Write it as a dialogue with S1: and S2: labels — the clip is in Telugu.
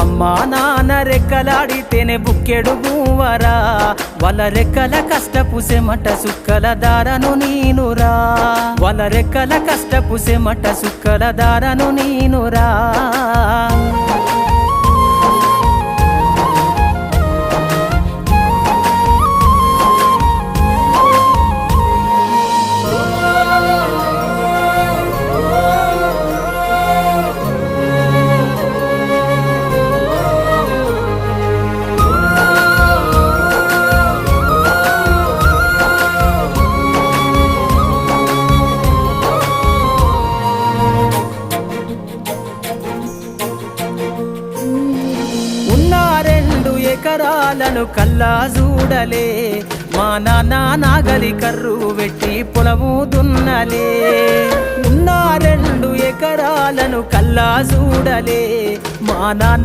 S1: అమ్మా నాన్న రెక్కలాడితేనే బుక్కెడు గువ్వరా వాళ్ళ రెక్కల కష్టపు సెమట సుక్కల దారను నీనురా వాళ్ళ రెక్కల కష్టపు సెమట సుక్కల దారను నీనురా ఎకరాలను కల్లా చూడలే మా నాన్న నాగలి కర్రు వెట్టి పొలము దున్నలే ఉన్న 2 ఎకరాలను కల్లా చూడలే మా నాన్న